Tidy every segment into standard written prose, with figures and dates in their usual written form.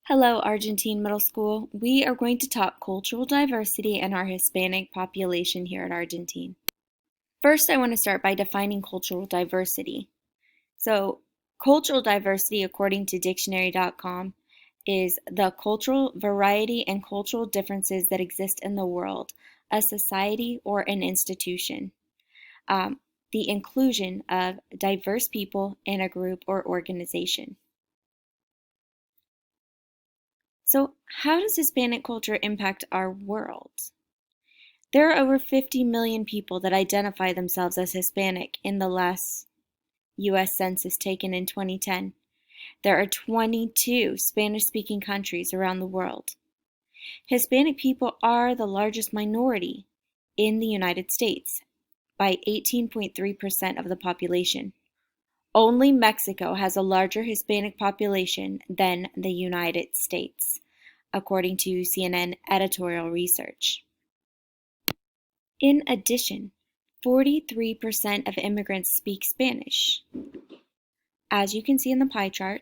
Hello, Argentine Middle School. We are going to talk cultural diversity and our Hispanic population here at Argentine. First, I want to start by defining cultural diversity. So, cultural diversity, according to dictionary.com, is the cultural variety and cultural differences that exist in the world, a society, or an institution. The inclusion of diverse people in a group or organization. So, how does Hispanic culture impact our world? There are over 50 million people that identify themselves as Hispanic in the last U.S. Census taken in 2010. There are 22 Spanish-speaking countries around the world. Hispanic people are the largest minority in the United States by 18.3% of the population. Only Mexico has a larger Hispanic population than the United States, according to CNN editorial research. In addition, 43% of immigrants speak Spanish. As you can see in the pie chart,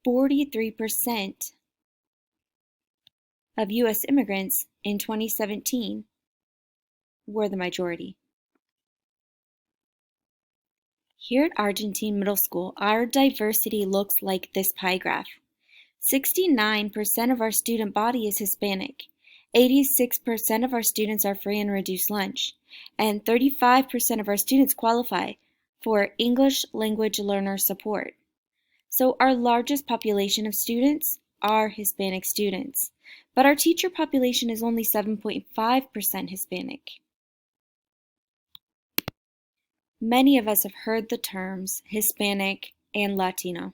43% of U.S. immigrants in 2017 were the majority. Here at Argentine Middle School, our diversity looks like this pie graph. 69% of our student body is Hispanic. 86% of our students are free and reduced lunch, and 35% of our students qualify for English language learner support. So our largest population of students are Hispanic students, but our teacher population is only 7.5% Hispanic. Many of us have heard the terms Hispanic and Latino.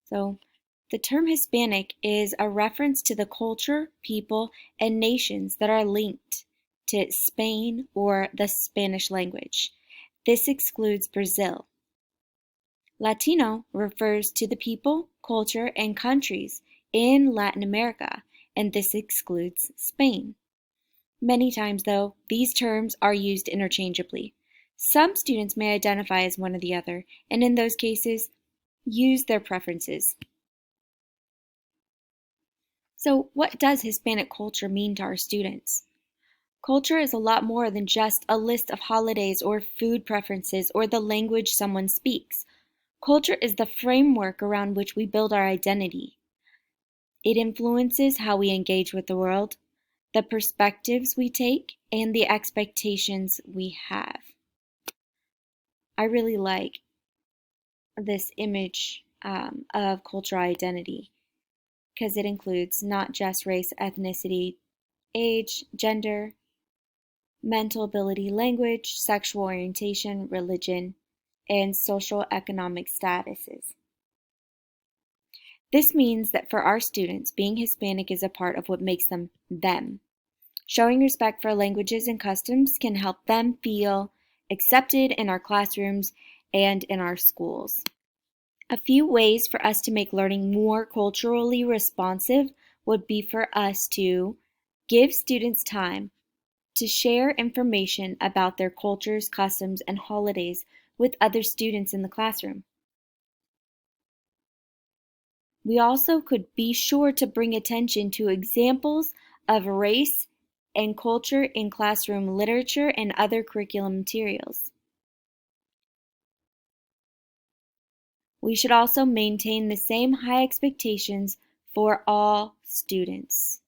So the term Hispanic is a reference to the culture, people, and nations that are linked to Spain or the Spanish language. This excludes Brazil. Latino refers to the people, culture, and countries in Latin America, and this excludes Spain. Many times, though, these terms are used interchangeably. Some students may identify as one or the other, and in those cases, use their preferences. So, what does Hispanic culture mean to our students? Culture is a lot more than just a list of holidays or food preferences or the language someone speaks. Culture is the framework around which we build our identity. It influences how we engage with the world, the perspectives we take, and the expectations we have. I really like this image of cultural identity because it includes not just race, ethnicity, age, gender, mental ability, language, sexual orientation, religion, and social economic statuses. This means that for our students, being Hispanic is a part of what makes them them. Showing respect for languages and customs can help them feel accepted in our classrooms and in our schools. A few ways for us to make learning more culturally responsive would be for us to give students time to share information about their cultures, customs, and holidays with other students in the classroom. We also could be sure to bring attention to examples of race and culture in classroom literature and other curriculum materials. We should also maintain the same high expectations for all students.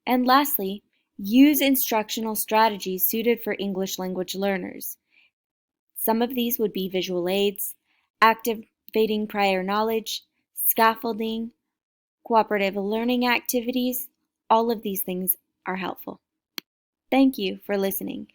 And lastly, use instructional strategies suited for English language learners. Some of these would be visual aids, activating prior knowledge, scaffolding, cooperative learning activities. All of these things are helpful. Thank you for listening.